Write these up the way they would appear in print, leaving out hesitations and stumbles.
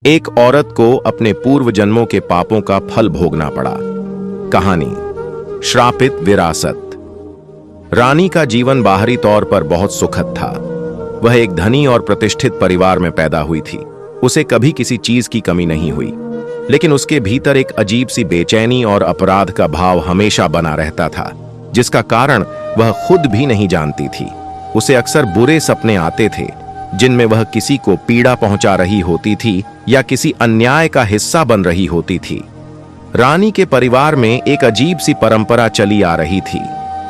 एक औरत को अपने पूर्व जन्मों के पापों का फल भोगना पड़ा। कहानी श्रापित विरासत। रानी का जीवन बाहरी तौर पर बहुत सुखद था। वह एक धनी और प्रतिष्ठित परिवार में पैदा हुई थी। उसे कभी किसी चीज की कमी नहीं हुई, लेकिन उसके भीतर एक अजीब सी बेचैनी और अपराध का भाव हमेशा बना रहता था, जिसका कारण वह खुद भी नहीं जानती थी। उसे अक्सर बुरे सपने आते थे, जिनमें वह किसी को पीड़ा पहुंचा रही होती थी या किसी अन्याय का हिस्सा बन रही होती थी। रानी के परिवार में एक अजीब सी परंपरा चली आ रही थी।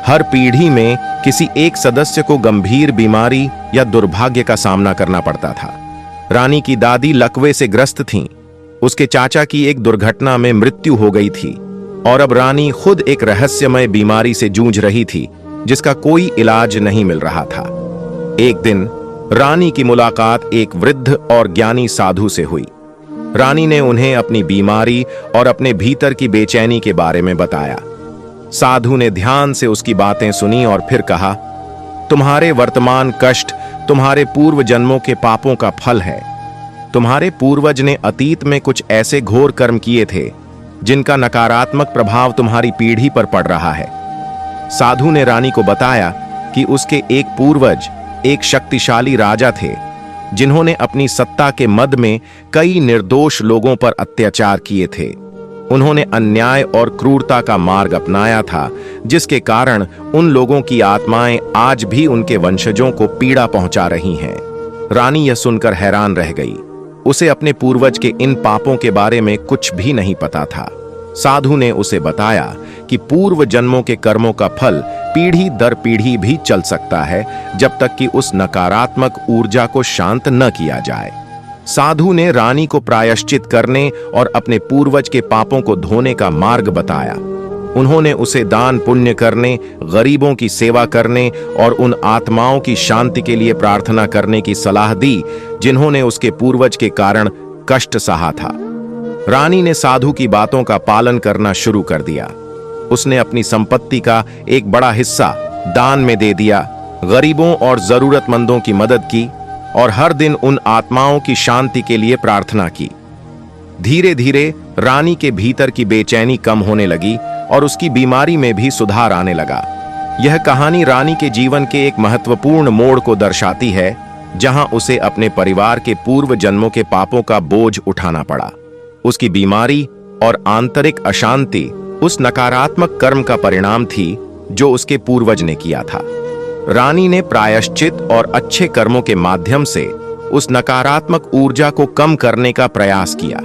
हर पीढ़ी में किसी एक सदस्य को गंभीर बीमारी या दुर्भाग्य का सामना करना पड़ता था। रानी की दादी लकवे से ग्रस्त थीं। उसके चाचा की एक दुर्घटना में मृत्यु हो गई थी और अब रानी खुद एक रहस्यमय बीमारी से जूझ रही थी, जिसका कोई इलाज नहीं मिल रहा था। एक दिन रानी की मुलाकात एक वृद्ध और ज्ञानी साधु से हुई। रानी ने उन्हें अपनी बीमारी और अपने भीतर की बेचैनी के बारे में बताया। साधु ने ध्यान से उसकी बातें सुनी और फिर कहा, तुम्हारे वर्तमान कष्ट तुम्हारे पूर्व जन्मों के पापों का फल है। तुम्हारे पूर्वज ने अतीत में कुछ ऐसे घोर कर्म किए थे, जिनका नकारात्मक प्रभाव तुम्हारी पीढ़ी पर पड़ रहा है। साधु ने रानी को बताया कि उसके एक पूर्वज एक शक्तिशाली राजा थे, जिन्होंने अपनी सत्ता के मद में कई निर्दोष लोगों पर अत्याचार किए थे। उन्होंने अन्याय और क्रूरता का मार्ग अपनाया था, जिसके कारण उन लोगों की आत्माएं आज भी उनके वंशजों को पीड़ा पहुंचा रही हैं। रानी यह सुनकर हैरान रह गई। उसे अपने पूर्वज के इन पापों के बारे में कुछ भी नहीं पता था। साधु ने उसे बताया कि पूर्व जन्मों के कर्मों का फल पीढ़ी दर पीढ़ी भी चल सकता है, जब तक कि उस नकारात्मक ऊर्जा को शांत न किया जाए। साधु ने रानी को प्रायश्चित करने और अपने पूर्वज के पापों को धोने का मार्ग बताया। उन्होंने उसे दान पुण्य करने, गरीबों की सेवा करने और उन आत्माओं की शांति के लिए प्रार्थना करने की सलाह दी, जिन्होंने उसके पूर्वज के कारण कष्ट सहा था। रानी ने साधु की बातों का पालन करना शुरू कर दिया। उसने अपनी संपत्ति का एक बड़ा हिस्सा दान में दे दिया, गरीबों और जरूरतमंदों की मदद की और हर दिन उन आत्माओं की शांति के लिए प्रार्थना की। धीरे धीरे रानी के भीतर की बेचैनी कम होने लगी और उसकी बीमारी में भी सुधार आने लगा। यह कहानी रानी के जीवन के एक महत्वपूर्ण मोड़ को दर्शाती है, जहां उसे अपने परिवार के पूर्व जन्मों के पापों का बोझ उठाना पड़ा। उसकी बीमारी और आंतरिक अशांति उस नकारात्मक कर्म का परिणाम थी जो उसके पूर्वज ने किया था। रानी ने प्रायश्चित और अच्छे कर्मों के माध्यम से उस नकारात्मक ऊर्जा को कम करने का प्रयास किया।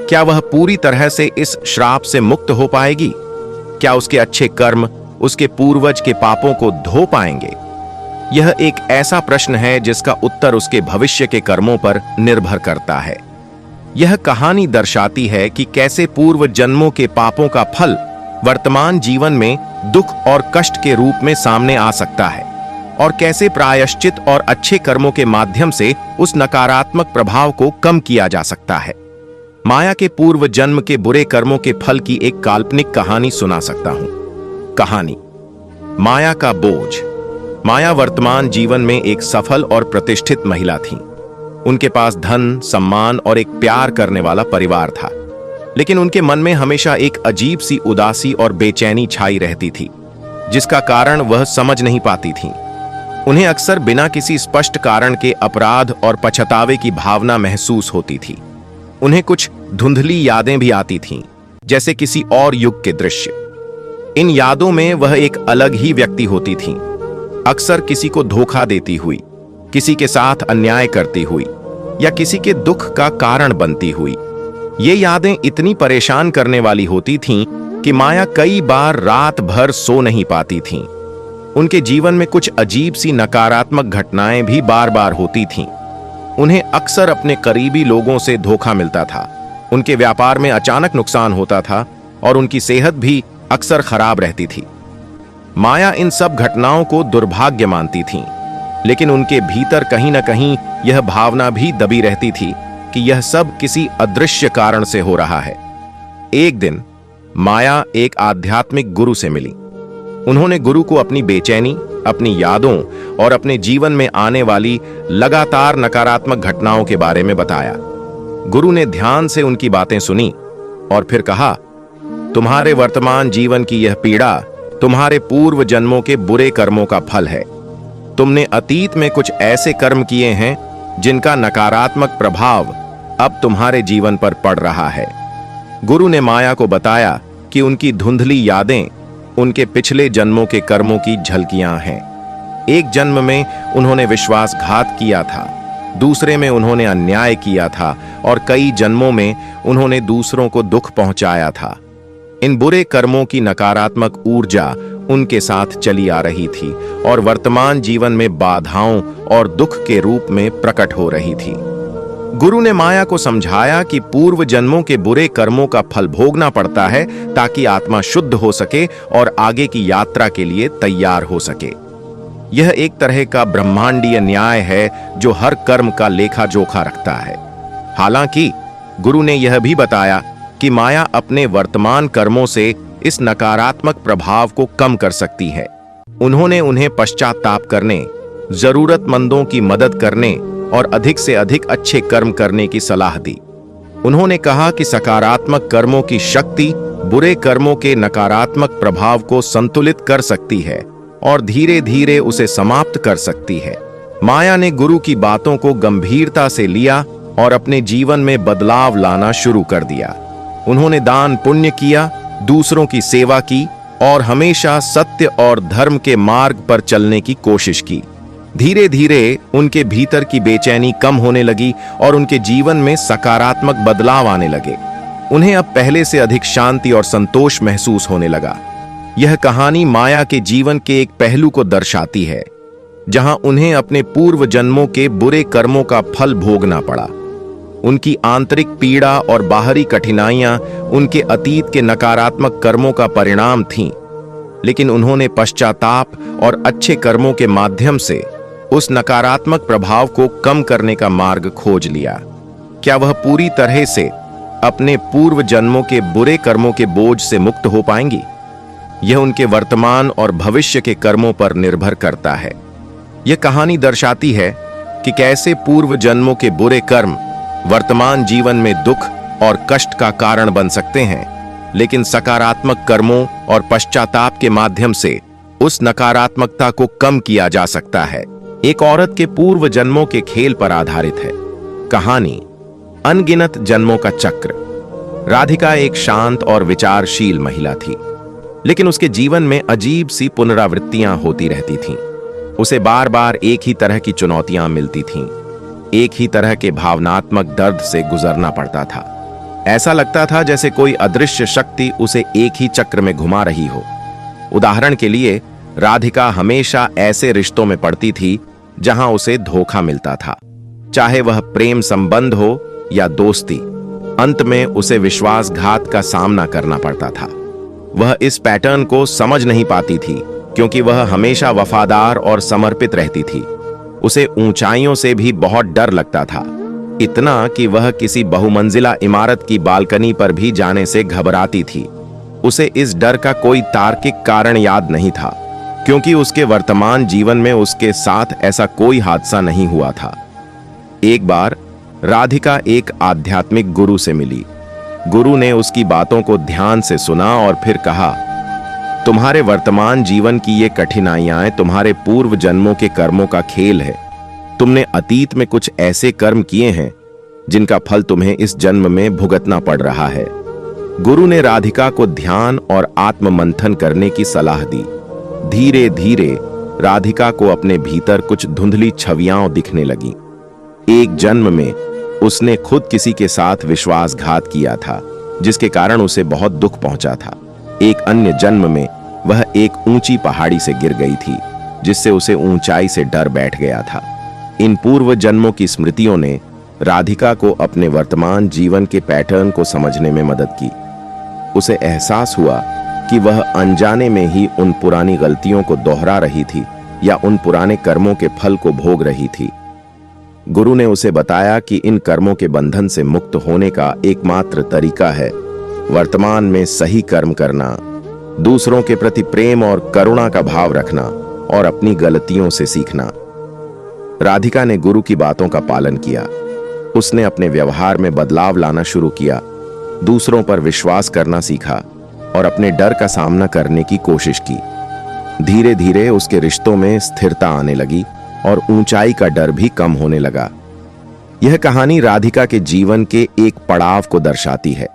क्या वह पूरी तरह से इस श्राप से मुक्त हो पाएगी? क्या उसके अच्छे कर्म उसके पूर्वज के पापों को धो पाएंगे? यह एक ऐसा प्रश्न है जिसका उत्तर उसके भविष्य के कर्मों पर निर्भर करता है। यह कहानी दर्शाती है कि कैसे पूर्व जन्मों के पापों का फल वर्तमान जीवन में दुख और कष्ट के रूप में सामने आ सकता है, और कैसे प्रायश्चित और अच्छे कर्मों के माध्यम से उस नकारात्मक प्रभाव को कम किया जा सकता है। माया के पूर्व जन्म के बुरे कर्मों के फल की एक काल्पनिक कहानी सुना सकता हूं। कहानी माया का बोझ। माया वर्तमान जीवन में एक सफल और प्रतिष्ठित महिला थी। उनके पास धन, सम्मान और एक प्यार करने वाला परिवार था, लेकिन उनके मन में हमेशा एक अजीब सी उदासी और बेचैनी छाई रहती थी, जिसका कारण वह समझ नहीं पाती थीं। उन्हें अक्सर बिना किसी स्पष्ट कारण के अपराध और पछतावे की भावना महसूस होती थी। उन्हें कुछ धुंधली यादें भी आती थीं, जैसे किसी और युग के दृश्य। इन यादों में वह एक अलग ही व्यक्ति होती थीं, अक्सर किसी को धोखा देती हुई, किसी के साथ अन्याय करती हुई या किसी के दुख का कारण बनती हुई। ये यादें इतनी परेशान करने वाली होती थीं कि माया कई बार रात भर सो नहीं पाती थीं। उनके जीवन में कुछ अजीब सी नकारात्मक घटनाएं भी बार बार होती थीं। उन्हें अक्सर अपने करीबी लोगों से धोखा मिलता था, उनके व्यापार में अचानक नुकसान होता था और उनकी सेहत भी अक्सर खराब रहती थी। माया इन सब घटनाओं को दुर्भाग्य मानती थीं, लेकिन उनके भीतर कहीं न कहीं यह भावना भी दबी रहती थी कि यह सब किसी अदृश्य कारण से हो रहा है। एक दिन माया एक आध्यात्मिक गुरु से मिली। उन्होंने गुरु को अपनी बेचैनी, अपनी यादों और अपने जीवन में आने वाली लगातार नकारात्मक घटनाओं के बारे में बताया। गुरु ने ध्यान से उनकी बातें सुनी और फिर कहा, तुम्हारे वर्तमान जीवन की यह पीड़ा तुम्हारे पूर्व जन्मों के बुरे कर्मों का फल है। तुमने अतीत में कुछ ऐसे कर्म किए हैं जिनका नकारात्मक प्रभाव अब तुम्हारे जीवन पर पड़ रहा है। गुरु ने माया को बताया कि उनकी धुंधली यादें उनके पिछले जन्मों के कर्मों की झलकियां हैं। एक जन्म में उन्होंने विश्वासघात किया था, दूसरे में उन्होंने अन्याय किया था और कई जन्मों में उन्होंने दूसरों को दुख पहुंचाया था। इन बुरे कर्मों की नकारात्मक ऊर्जा उनके साथ चली आ रही थी और वर्तमान जीवन में बाधाओं और दुख के रूप में प्रकट हो रही थी। गुरु ने माया को समझाया कि पूर्व जन्मों के बुरे कर्मों का फल भोगना पड़ता है ताकि आत्मा शुद्ध हो सके और आगे की यात्रा के लिए तैयार हो सके। यह एक तरह का ब्रह्मांडीय न्याय है जो हर कर्म का लेखा जोखा रखता है। हालांकि गुरु ने यह भी बताया कि माया अपने वर्तमान कर्मों से इस नकारात्मक प्रभाव को कम कर सकती है। उन्होंने उन्हें पश्चाताप करने, जरूरतमंदों की मदद करने और अधिक से अधिक अच्छे कर्म करने की सलाह दी। उन्होंने कहा कि सकारात्मक कर्मों की शक्ति बुरे कर्मों के नकारात्मक प्रभाव को संतुलित कर सकती है और धीरे धीरे उसे समाप्त कर सकती है। माया ने गुरु की बातों को गंभीरता से लिया और अपने जीवन में बदलाव लाना शुरू कर दिया। उन्होंने दान पुण्य किया, दूसरों की सेवा की और हमेशा सत्य और धर्म के मार्ग पर चलने की कोशिश की। धीरे धीरे उनके भीतर की बेचैनी कम होने लगी और उनके जीवन में सकारात्मक बदलाव आने लगे। उन्हें अब पहले से अधिक शांति और संतोष महसूस होने लगा। यह कहानी माया के जीवन के एक पहलू को दर्शाती है, जहां उन्हें अपने पूर्व जन्मों के बुरे कर्मों का फल भोगना पड़ा। उनकी आंतरिक पीड़ा और बाहरी कठिनाइयां उनके अतीत के नकारात्मक कर्मों का परिणाम थीं, लेकिन उन्होंने पश्चाताप और अच्छे कर्मों के माध्यम से उस नकारात्मक प्रभाव को कम करने का मार्ग खोज लिया। क्या वह पूरी तरह से अपने पूर्व जन्मों के बुरे कर्मों के बोझ से मुक्त हो पाएंगी? यह उनके वर्तमान और भविष्य के कर्मों पर निर्भर करता है। यह कहानी दर्शाती है कि कैसे पूर्व जन्मों के बुरे कर्म वर्तमान जीवन में दुख और कष्ट का कारण बन सकते हैं, लेकिन सकारात्मक कर्मों और पश्चाताप के माध्यम से उस नकारात्मकता को कम किया जा सकता है। एक औरत के पूर्व जन्मों के खेल पर आधारित है। कहानी अनगिनत जन्मों का चक्र। राधिका एक शांत और विचारशील महिला थी, लेकिन उसके जीवन में अजीब सी पुनरावृत्तियां होती रहती थीं। उसे बार बार एक ही तरह की चुनौतियां मिलती थीं, एक ही तरह के भावनात्मक दर्द से गुजरना पड़ता था। ऐसा लगता था जैसे कोई अदृश्य शक्ति उसे एक ही चक्र में घुमा रही हो। उदाहरण के लिए, राधिका हमेशा ऐसे रिश्तों में पड़ती थी जहां उसे धोखा मिलता था, चाहे वह प्रेम संबंध हो या दोस्ती। अंत में उसे विश्वासघात का सामना करना पड़ता था। वह इस पैटर्न को समझ नहीं पाती थी क्योंकि वह हमेशा वफादार और समर्पित रहती थी। उसे ऊंचाइयों से भी बहुत डर लगता था, इतना कि वह किसी बहुमंजिला इमारत की बालकनी पर भी जाने से घबराती थी। उसे इस डर का कोई तार्किक कारण याद नहीं था, क्योंकि उसके वर्तमान जीवन में उसके साथ ऐसा कोई हादसा नहीं हुआ था। एक बार राधिका एक आध्यात्मिक गुरु से मिली। गुरु ने उसकी बातों को ध्यान से सुना और फिर कहा, तुम्हारे वर्तमान जीवन की ये कठिनाइयां तुम्हारे पूर्व जन्मों के कर्मों का खेल है। तुमने अतीत में कुछ ऐसे कर्म किए हैं जिनका फल तुम्हें इस जन्म में भुगतना पड़ रहा है। गुरु ने राधिका को ध्यान और आत्ममंथन करने की सलाह दी। धीरे धीरे राधिका को अपने भीतर कुछ धुंधली छवियां दिखने लगीं। एक जन्म में उसने खुद किसी के साथ विश्वासघात किया था, जिसके कारण उसे बहुत दुख पहुंचा था। एक अन्य जन्म में वह एक ऊंची पहाड़ी से गिर गई थी, जिससे उसे ऊंचाई से डर बैठ गया था। इन पूर्व जन्मों की स्मृतियों ने राधिका को अपने वर्तमान जीवन के पैटर्न को समझने में मदद की। उसे एहसास हुआ कि वह अनजाने में ही उन पुरानी गलतियों को दोहरा रही थी या उन पुराने कर्मों के फल को भोग रही थी। गुरु ने उसे बताया कि इन कर्मों के बंधन से मुक्त होने का एकमात्र तरीका है वर्तमान में सही कर्म करना, दूसरों के प्रति प्रेम और करुणा का भाव रखना और अपनी गलतियों से सीखना। राधिका ने गुरु की बातों का पालन किया। उसने अपने व्यवहार में बदलाव लाना शुरू किया, दूसरों पर विश्वास करना सीखा और अपने डर का सामना करने की कोशिश की। धीरे धीरे उसके रिश्तों में स्थिरता आने लगी और ऊंचाई का डर भी कम होने लगा। यह कहानी राधिका के जीवन के एक पड़ाव को दर्शाती है,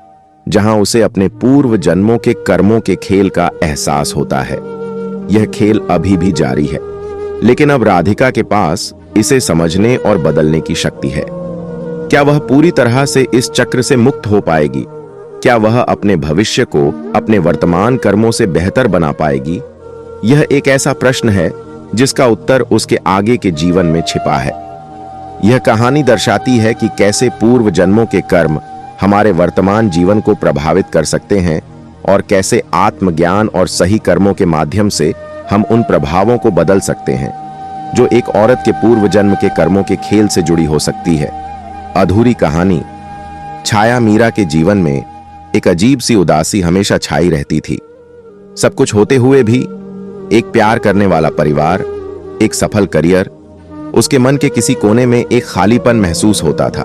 जहां उसे अपने पूर्व जन्मों के कर्मों के खेल का एहसास होता है। यह खेल अभी भी जारी है, लेकिन अब राधिका के पास इसे समझने और बदलने की शक्ति है। क्या वह पूरी तरह से इस चक्र से मुक्त हो पाएगी? क्या वह अपने भविष्य को अपने वर्तमान कर्मों से बेहतर बना पाएगी? यह एक ऐसा प्रश्न है जिसका उत्तर उसके आगे के जीवन में छिपा है। यह कहानी दर्शाती है कि कैसे पूर्व जन्मों के कर्म हमारे वर्तमान जीवन को प्रभावित कर सकते हैं और कैसे आत्मज्ञान और सही कर्मों के माध्यम से हम उन प्रभावों को बदल सकते हैं जो एक औरत के पूर्व जन्म के कर्मों के खेल से जुड़ी हो सकती है। अधूरी कहानी। छाया मीरा के जीवन में एक अजीब सी उदासी हमेशा छाई रहती थी। सब कुछ होते हुए भी एक प्यार करने वाला परिवार, एक सफल करियर, उसके मन के किसी कोने में एक खालीपन महसूस होता था।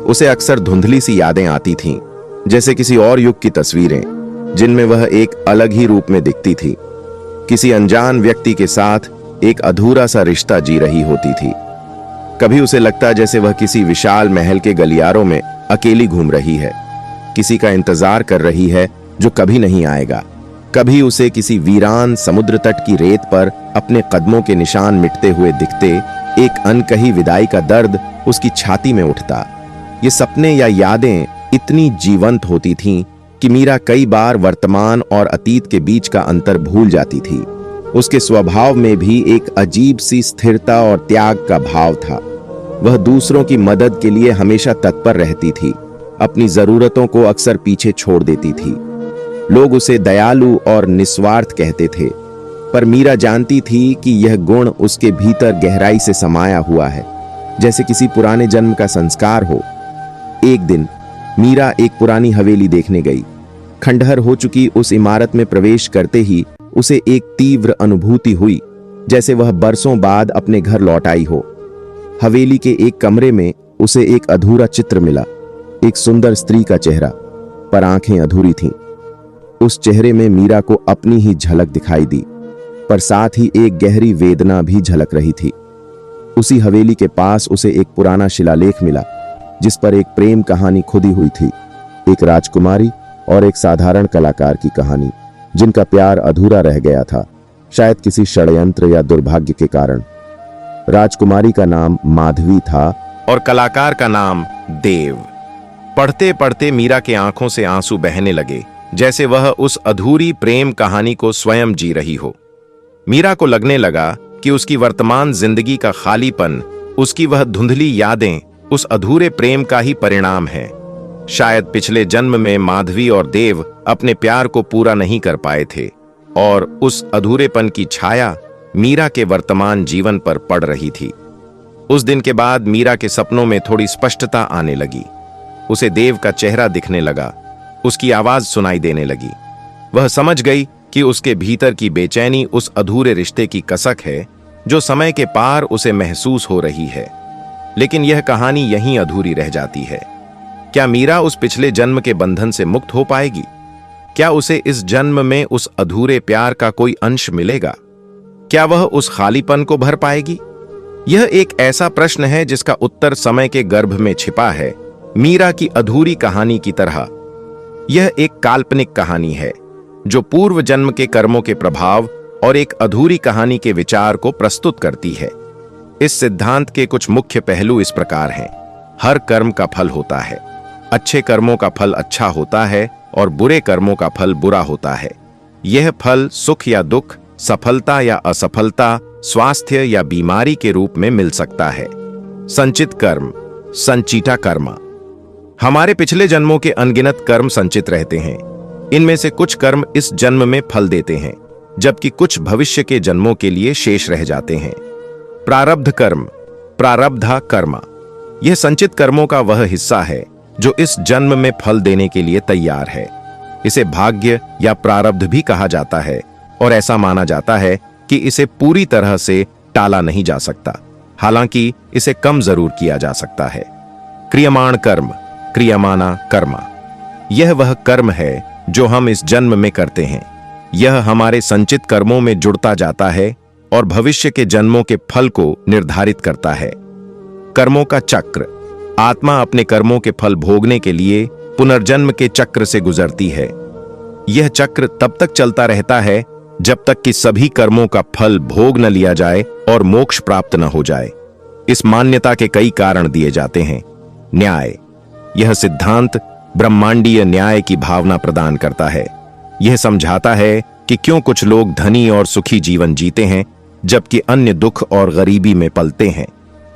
उसे अक्सर धुंधली सी यादें आती थीं, जैसे किसी और युग की तस्वीरें जिनमें वह एक अलग ही रूप में दिखती थी, किसी अनजान व्यक्ति के साथ एक अधूरा सा रिश्ता जी रही होती थी। कभी उसे लगता जैसे वह किसी विशाल महल के गलियारों में अकेली घूम रही है, किसी का इंतजार कर रही है जो कभी नहीं आएगा। कभी उसे किसी वीरान समुद्र तट की रेत पर अपने कदमों के निशान मिटते हुए दिखते एक अनकही विदाई का दर्द उसकी छाती में उठता। ये सपने या यादें इतनी जीवंत होती थीं कि मीरा कई बार वर्तमान और अतीत के बीच का अंतर भूल जाती थी। उसके स्वभाव में भी एक अजीब सी स्थिरता और त्याग का भाव था। वह दूसरों की मदद के लिए हमेशा तत्पर रहती थी, अपनी जरूरतों को अक्सर पीछे छोड़ देती थी। लोग उसे दयालु और निस्वार्थ कहते थे, पर मीरा जानती थी कि यह गुण उसके भीतर गहराई से समाया हुआ है, जैसे किसी पुराने जन्म का संस्कार हो। एक दिन मीरा एक पुरानी हवेली देखने गई। खंडहर हो चुकी उस इमारत में प्रवेश करते ही उसे एक तीव्र अनुभूति हुई, जैसे वह बरसों बाद अपने घर लौट आई हो। हवेली के एक कमरे में उसे एक अधूरा चित्र मिला, एक सुंदर स्त्री का चेहरा, पर आंखें अधूरी थीं। उस चेहरे में मीरा को अपनी ही झलक दिखाई दी, पर साथ ही एक गहरी वेदना भी झलक रही थी। उसी हवेली के पास उसे एक पुराना शिलालेख मिला, जिस पर एक प्रेम कहानी खुदी हुई थी, एक राजकुमारी और एक साधारण कलाकार की कहानी, जिनका प्यार अधूरा रह गया था, शायद किसी षड्यंत्र या दुर्भाग्य के कारण। राजकुमारी का नाम माधवी था और कलाकार का नाम देव। पढ़ते पढ़ते मीरा के आंखों से आंसू बहने लगे, जैसे वह उस अधूरी प्रेम कहानी को स्वयं जी रही हो। मीरा को लगने लगा कि उसकी वर्तमान जिंदगी का खालीपन, उसकी वह धुंधली यादें उस अधूरे प्रेम का ही परिणाम है। शायद पिछले जन्म में माधवी और देव अपने प्यार को पूरा नहीं कर पाए थे और उस अधूरेपन की छाया मीरा के वर्तमान जीवन पर पड़ रही थी। उस दिन के बाद मीरा के सपनों में थोड़ी स्पष्टता आने लगी। उसे देव का चेहरा दिखने लगा, उसकी आवाज सुनाई देने लगी। वह समझ गई कि उसके भीतर की बेचैनी उस अधूरे रिश्ते की कसक है जो समय के पार उसे महसूस हो रही है। लेकिन यह कहानी यहीं अधूरी रह जाती है। क्या मीरा उस पिछले जन्म के बंधन से मुक्त हो पाएगी? क्या उसे इस जन्म में उस अधूरे प्यार का कोई अंश मिलेगा? क्या वह उस खालीपन को भर पाएगी? यह एक ऐसा प्रश्न है जिसका उत्तर समय के गर्भ में छिपा है, मीरा की अधूरी कहानी की तरह। यह एक काल्पनिक कहानी है जो पूर्व जन्म के कर्मों के प्रभाव और एक अधूरी कहानी के विचार को प्रस्तुत करती है। इस सिद्धांत के कुछ मुख्य पहलू इस प्रकार हैं। हर कर्म का फल होता है। अच्छे कर्मों का फल अच्छा होता है और बुरे कर्मों का फल बुरा होता है। यह फल सुख या दुख, सफलता या असफलता, स्वास्थ्य या बीमारी के रूप में मिल सकता है। संचित कर्म, संचिता कर्म। हमारे पिछले जन्मों के अनगिनत कर्म संचित रहते हैं। इनमें से कुछ कर्म इस जन्म में फल देते हैं, जबकि कुछ भविष्य के जन्मों के लिए शेष रह जाते हैं। प्रारब्ध कर्म, प्रारब्धा कर्म। यह संचित कर्मों का वह हिस्सा है जो इस जन्म में फल देने के लिए तैयार है। इसे भाग्य या प्रारब्ध भी कहा जाता है और ऐसा माना जाता है कि इसे पूरी तरह से टाला नहीं जा सकता, हालांकि इसे कम जरूर किया जा सकता है। क्रियमाण कर्म, क्रियमाना कर्मा। यह वह कर्म है जो हम इस जन्म में करते हैं। यह हमारे संचित कर्मों में जुड़ता जाता है और भविष्य के जन्मों के फल को निर्धारित करता है। कर्मों का चक्र। आत्मा अपने कर्मों के फल भोगने के लिए पुनर्जन्म के चक्र से गुजरती है। यह चक्र तब तक चलता रहता है जब तक कि सभी कर्मों का फल भोग न लिया जाए और मोक्ष प्राप्त न हो जाए। इस मान्यता के कई कारण दिए जाते हैं। न्याय। यह सिद्धांत ब्रह्मांडीय न्याय की भावना प्रदान करता है। यह समझाता है कि क्यों कुछ लोग धनी और सुखी जीवन जीते हैं जबकि अन्य दुख और गरीबी में पलते हैं।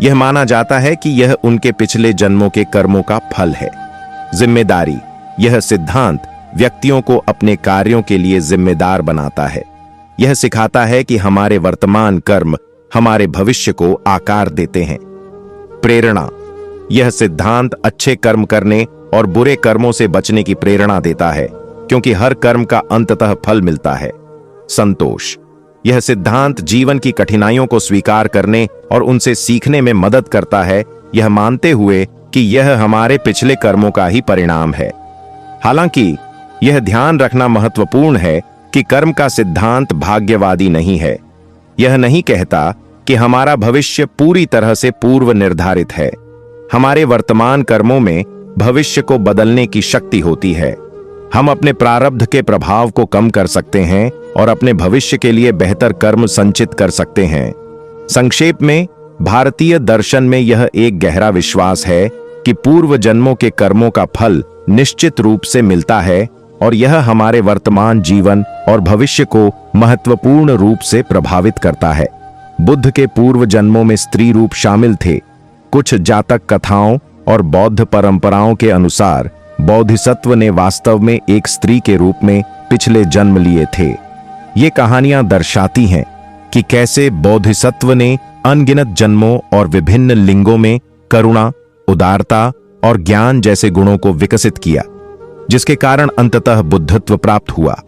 यह माना जाता है कि यह उनके पिछले जन्मों के कर्मों का फल है। जिम्मेदारी। यह सिद्धांत व्यक्तियों को अपने कार्यों के लिए जिम्मेदार बनाता है। यह सिखाता है कि हमारे वर्तमान कर्म हमारे भविष्य को आकार देते हैं। प्रेरणा। यह सिद्धांत अच्छे कर्म करने और बुरे कर्मों से बचने की प्रेरणा देता है क्योंकि हर कर्म का अंततः फल मिलता है। संतोष। यह सिद्धांत जीवन की कठिनाइयों को स्वीकार करने और उनसे सीखने में मदद करता है, यह मानते हुए कि यह हमारे पिछले कर्मों का ही परिणाम है। हालांकि यह ध्यान रखना महत्वपूर्ण है कि कर्म का सिद्धांत भाग्यवादी नहीं है। यह नहीं कहता कि हमारा भविष्य पूरी तरह से पूर्व निर्धारित है। हमारे वर्तमान कर्मों में भविष्य को बदलने की शक्ति होती है। हम अपने प्रारब्ध के प्रभाव को कम कर सकते हैं और अपने भविष्य के लिए बेहतर कर्म संचित कर सकते हैं। संक्षेप में, भारतीय दर्शन में यह एक गहरा विश्वास है कि पूर्व जन्मों के कर्मों का फल निश्चित रूप से मिलता है और यह हमारे वर्तमान जीवन और भविष्य को महत्वपूर्ण रूप से प्रभावित करता है। बुद्ध के पूर्व जन्मों में स्त्री रूप शामिल थे। कुछ जातक कथाओं और बौद्ध परंपराओं के अनुसार बोधिसत्व ने वास्तव में एक स्त्री के रूप में पिछले जन्म लिए थे। ये कहानियां दर्शाती हैं कि कैसे बोधिसत्व ने अनगिनत जन्मों और विभिन्न लिंगों में करुणा, उदारता और ज्ञान जैसे गुणों को विकसित किया, जिसके कारण अंततः बुद्धत्व प्राप्त हुआ।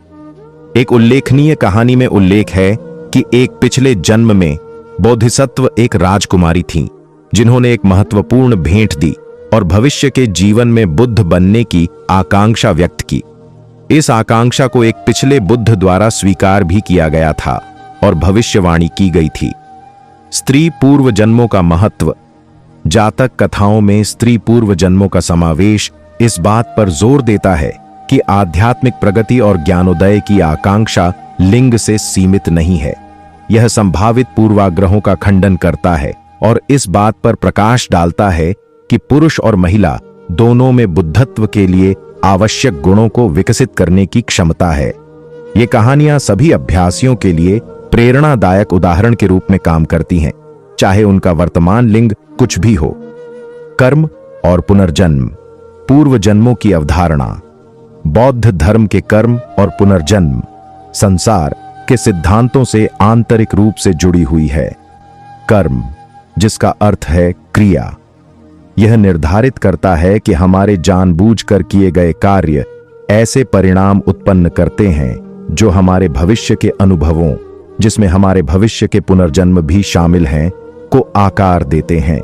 एक उल्लेखनीय कहानी में उल्लेख है कि एक पिछले जन्म में बोधिसत्व एक राजकुमारी थीं, जिन्होंने एक महत्वपूर्ण भेंट दी और भविष्य के जीवन में बुद्ध बनने की आकांक्षा व्यक्त की। इस आकांक्षा को एक पिछले बुद्ध द्वारा स्वीकार भी किया गया था और भविष्यवाणी की गई थी। स्त्री पूर्व जन्मों का महत्व। जातक कथाओं में स्त्री पूर्व जन्मों का समावेश इस बात पर जोर देता है कि आध्यात्मिक प्रगति और ज्ञानोदय की आकांक्षा लिंग से सीमित नहीं है। यह संभावित पूर्वाग्रहों का खंडन करता है और इस बात पर प्रकाश डालता है कि पुरुष और महिला दोनों में बुद्धत्व के लिए आवश्यक गुणों को विकसित करने की क्षमता है। ये कहानियां सभी अभ्यासियों के लिए प्रेरणादायक उदाहरण के रूप में काम करती हैं, चाहे उनका वर्तमान लिंग कुछ भी हो। कर्म और पुनर्जन्म। पूर्व जन्मों की अवधारणा। बौद्ध धर्म के कर्म और पुनर्जन्म संसार के सिद्धांतों से आंतरिक रूप से जुड़ी हुई है। कर्म, जिसका अर्थ है क्रिया, यह निर्धारित करता है कि हमारे जानबूझकर किए गए कार्य ऐसे परिणाम उत्पन्न करते हैं जो हमारे भविष्य के अनुभवों, जिसमें हमारे भविष्य के पुनर्जन्म भी शामिल हैं, को आकार देते हैं।